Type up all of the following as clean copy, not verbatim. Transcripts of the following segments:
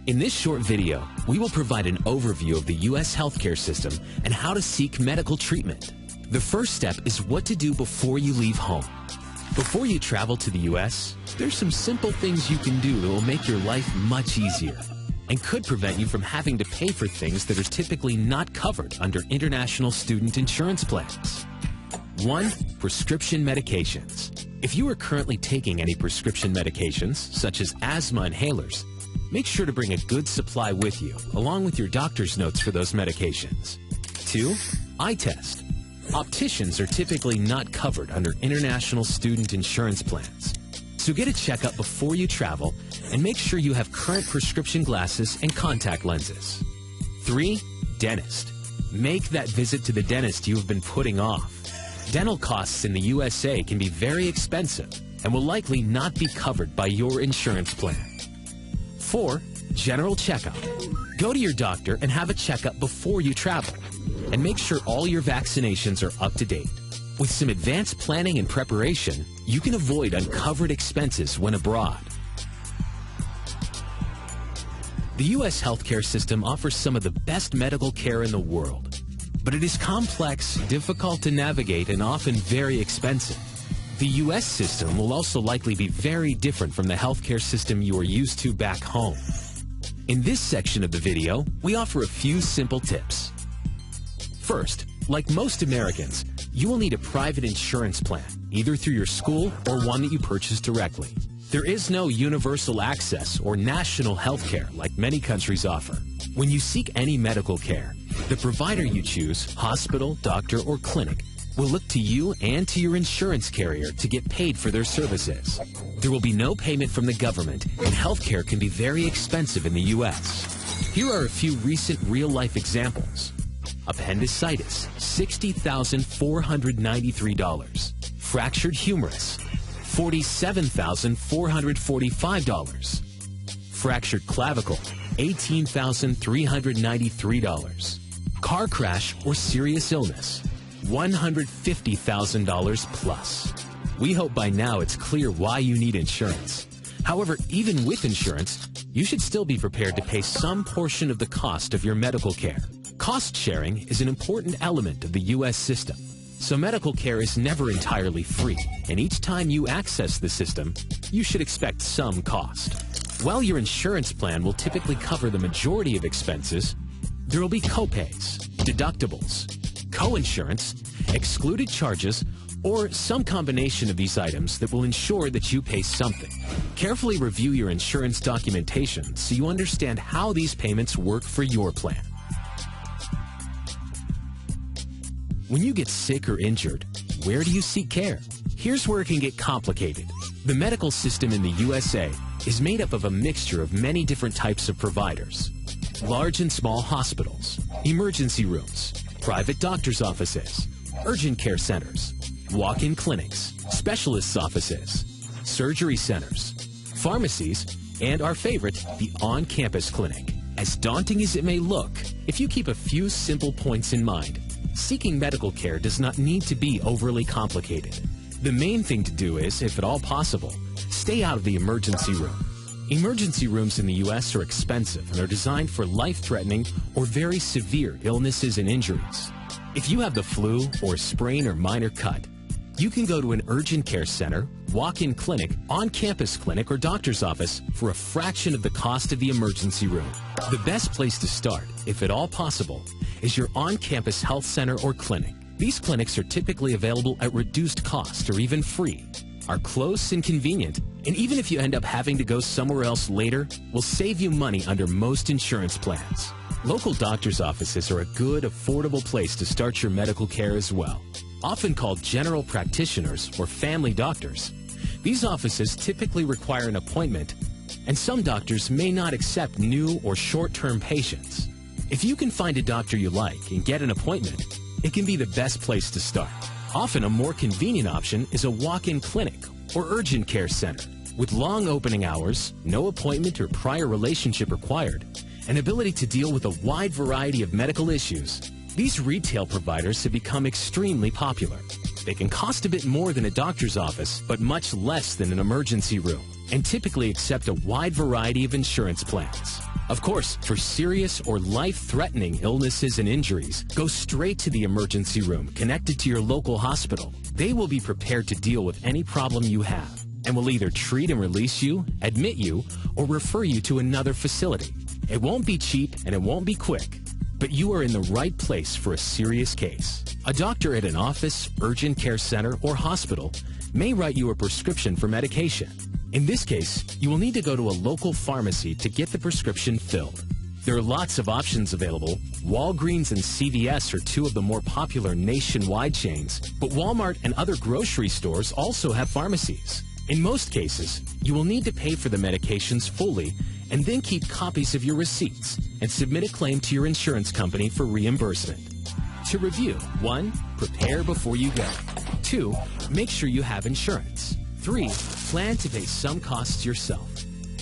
In this short video, we will provide an overview of the U.S. healthcare system and how to seek medical treatment. The first step is what to do before you leave home. Before you travel to the U.S., there's some simple things you can do that will make your life much easier and could prevent you from having to pay for things that are typically not covered under international student insurance plans. 1. Prescription medications. If you are currently taking any prescription medications, such as asthma inhalers, make sure to bring a good supply with you, along with your doctor's notes for those medications. 2. Eye test. Opticians are typically not covered under international student insurance plans, so get a checkup before you travel and make sure you have current prescription glasses and contact lenses. 3. Dentist. Make that visit to the dentist you have been putting off. Dental costs in the USA can be very expensive and will likely not be covered by your insurance plan. 4. General checkup. Go to your doctor and have a checkup before you travel, and make sure all your vaccinations are up to date. With some advanced planning and preparation, you can avoid uncovered expenses when abroad. The U.S. healthcare system offers some of the best medical care in the world, but it is complex, difficult to navigate, and often very expensive. The U.S. system will also likely be very different from the healthcare system you are used to back home. In this section of the video, we offer a few simple tips. First, like most Americans, you will need a private insurance plan, either through your school or one that you purchase directly. There is no universal access or national health care like many countries offer. When you seek any medical care, the provider you choose, hospital, doctor, or clinic, will look to you and to your insurance carrier to get paid for their services. There will be no payment from the government, and healthcare can be very expensive in the U.S. Here are a few recent real-life examples. Appendicitis, $60,493. Fractured humerus, $47,445. Fractured clavicle, $18,393. Car crash or serious illness, $150,000 plus. We hope by now it's clear why you need insurance. However, even with insurance, you should still be prepared to pay some portion of the cost of your medical care. Cost sharing is an important element of the U.S. system, so medical care is never entirely free, and each time you access the system, you should expect some cost. While your insurance plan will typically cover the majority of expenses, there will be copays, deductibles, co-insurance, excluded charges, or some combination of these items that will ensure that you pay something. Carefully review your insurance documentation so you understand how these payments work for your plan. When you get sick or injured, where do you seek care? Here's where it can get complicated. The medical system in the USA is made up of a mixture of many different types of providers. Large and small hospitals, emergency rooms, private doctor's offices, urgent care centers, walk-in clinics, specialists' offices, surgery centers, pharmacies, and our favorite, the on-campus clinic. As daunting as it may look, if you keep a few simple points in mind, seeking medical care does not need to be overly complicated. The main thing to do is, if at all possible, stay out of the emergency room. Emergency rooms in the U.S. are expensive and are designed for life-threatening or very severe illnesses and injuries. If you have the flu or sprain or minor cut, you can go to an urgent care center, walk-in clinic, on-campus clinic, or doctor's office for a fraction of the cost of the emergency room. The best place to start, if at all possible, is your on-campus health center or clinic. These clinics are typically available at reduced cost or even free, are close and convenient, and even if you end up having to go somewhere else later, will save you money under most insurance plans. Local doctor's offices are a good, affordable place to start your medical care as well. Often called general practitioners or family doctors, these offices typically require an appointment, and some doctors may not accept new or short-term patients. If you can find a doctor you like and get an appointment, it can be the best place to start. Often a more convenient option is a walk-in clinic or urgent care center. With long opening hours, no appointment or prior relationship required, and ability to deal with a wide variety of medical issues, these retail providers have become extremely popular. They can cost a bit more than a doctor's office, but much less than an emergency room, and typically accept a wide variety of insurance plans. Of course, for serious or life-threatening illnesses and injuries, go straight to the emergency room connected to your local hospital. They will be prepared to deal with any problem you have and will either treat and release you, admit you, or refer you to another facility. It won't be cheap and it won't be quick, but you are in the right place for a serious case. A doctor at an office, urgent care center, or hospital may write you a prescription for medication. In this case, you will need to go to a local pharmacy to get the prescription filled. There are lots of options available. Walgreens and CVS are two of the more popular nationwide chains, but Walmart and other grocery stores also have pharmacies. In most cases, you will need to pay for the medications fully and then keep copies of your receipts and submit a claim to your insurance company for reimbursement. To review: 1. Prepare before you go. 2. Make sure you have insurance. 3. Plan to pay some costs yourself.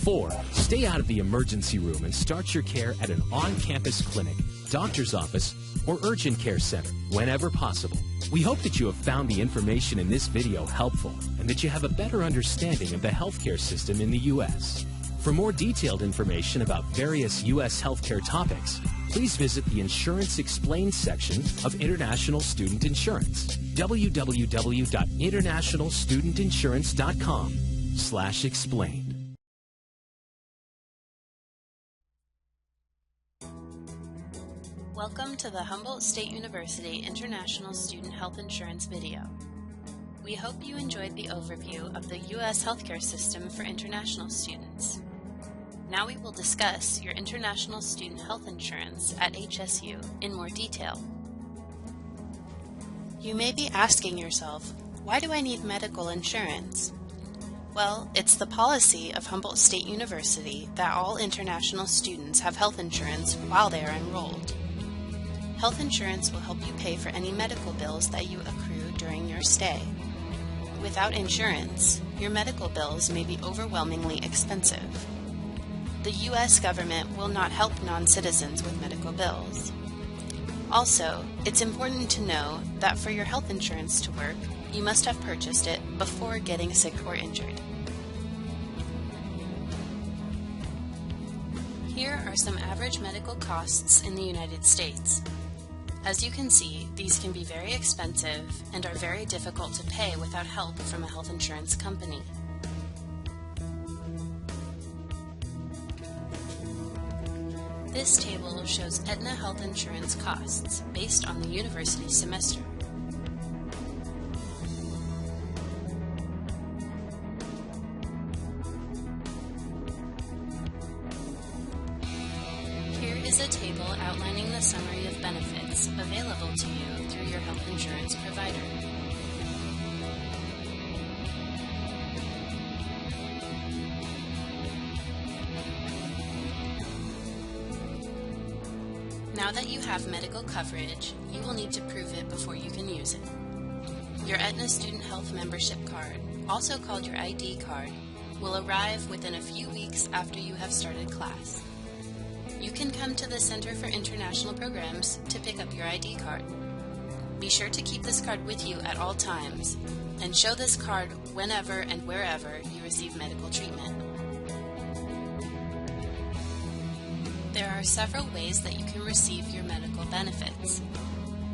4. Stay out of the emergency room and start your care at an on-campus clinic, doctor's office, or urgent care center whenever possible. We hope that you have found the information in this video helpful and that you have a better understanding of the healthcare system in the U.S. For more detailed information about various U.S. healthcare topics, please visit the Insurance Explained section of International Student Insurance, www.internationalstudentinsurance.com/explained. Welcome to the Humboldt State University International Student Health Insurance video. We hope you enjoyed the overview of the U.S. healthcare system for international students. Now we will discuss your international student health insurance at HSU in more detail. You may be asking yourself, why do I need medical insurance? Well, it's the policy of Humboldt State University that all international students have health insurance while they are enrolled. Health insurance will help you pay for any medical bills that you accrue during your stay. Without insurance, your medical bills may be overwhelmingly expensive. The U.S. government will not help non-citizens with medical bills. Also, it's important to know that for your health insurance to work, you must have purchased it before getting sick or injured. Here are some average medical costs in the United States. As you can see, these can be very expensive and are very difficult to pay without help from a health insurance company. This table shows Aetna Health Insurance costs based on the university semester. Here is a table outlining the summary of benefits available to you through your health insurance provider. Now that you have medical coverage, you will need to prove it before you can use it. Your Aetna Student Health Membership Card, also called your ID card, will arrive within a few weeks after you have started class. You can come to the Center for International Programs to pick up your ID card. Be sure to keep this card with you at all times, and show this card whenever and wherever you receive medical treatment. There are several ways that you can receive your medical benefits.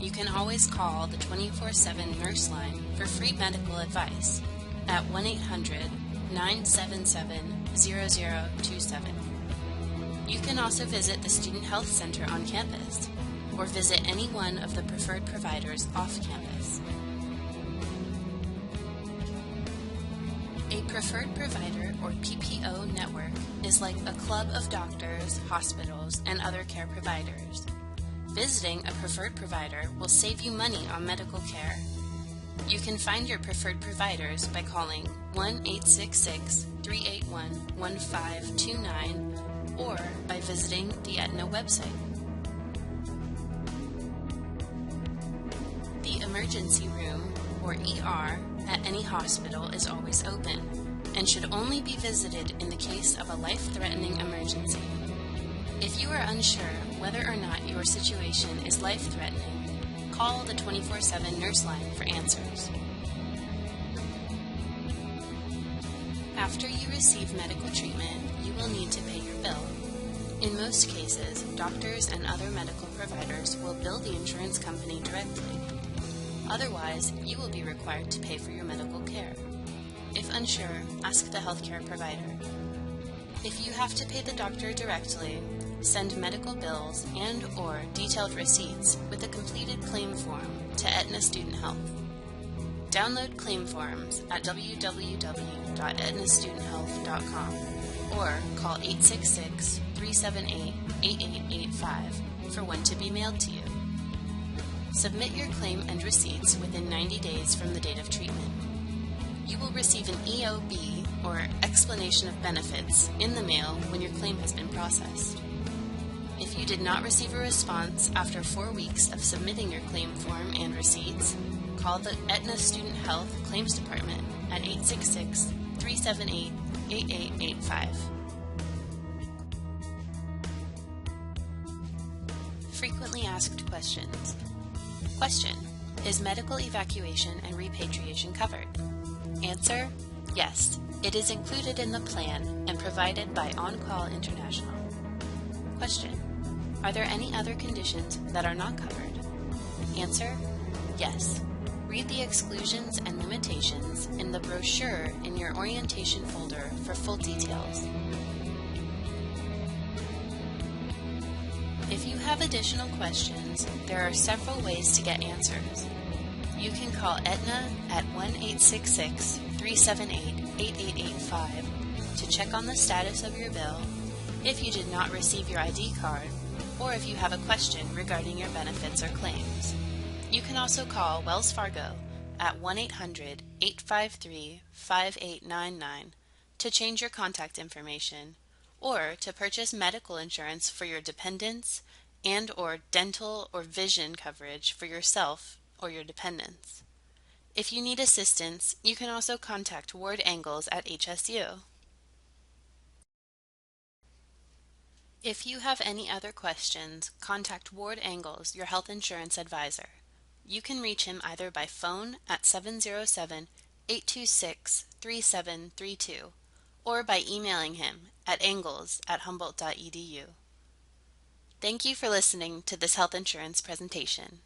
You can always call the 24/7 nurse line for free medical advice at 1-800-977-0027. You can also visit the Student Health Center on campus, or visit any one of the preferred providers off campus. A preferred provider, or PPO network, is like a club of doctors, hospitals, and other care providers. Visiting a preferred provider will save you money on medical care. You can find your preferred providers by calling 1-866-381-1529 or by visiting the Aetna website. The emergency room, or ER, at any hospital is always open and should only be visited in the case of a life-threatening emergency. If you are unsure whether or not your situation is life-threatening, call the 24/7 nurse line for answers. After you receive medical treatment, you will need to pay your bill. In most cases, doctors and other medical providers will bill the insurance company directly. Otherwise, you will be required to pay for your medical care. If unsure, ask the healthcare provider. If you have to pay the doctor directly, send medical bills and/or detailed receipts with a completed claim form to Aetna Student Health. Download claim forms at www.aetnastudenthealth.com or call 866-378-8885 for one to be mailed to you. Submit your claim and receipts within 90 days from the date of treatment. You will receive an EOB, or Explanation of Benefits, in the mail when your claim has been processed. If you did not receive a response after 4 weeks of submitting your claim form and receipts, call the Aetna Student Health Claims Department at 866-378-8885. Frequently asked questions. Question: is medical evacuation and repatriation covered? Answer: yes, it is included in the plan and provided by On Call International. Question: are there any other conditions that are not covered? Answer: yes. Read the exclusions and limitations in the brochure in your orientation folder for full details. If you have additional questions, there are several ways to get answers. You can call Aetna at 1-866-378-8885 to check on the status of your bill, if you did not receive your ID card, or if you have a question regarding your benefits or claims. You can also call Wells Fargo at 1-800-853-5899 to change your contact information, or to purchase medical insurance for your dependents and/or dental or vision coverage for yourself or your dependents. If you need assistance, you can also contact Ward Angles at HSU. If you have any other questions, contact Ward Angles, your health insurance advisor. You can reach him either by phone at 707-826-3732 or by emailing him at angles@humboldt.edu. Thank you for listening to this health insurance presentation.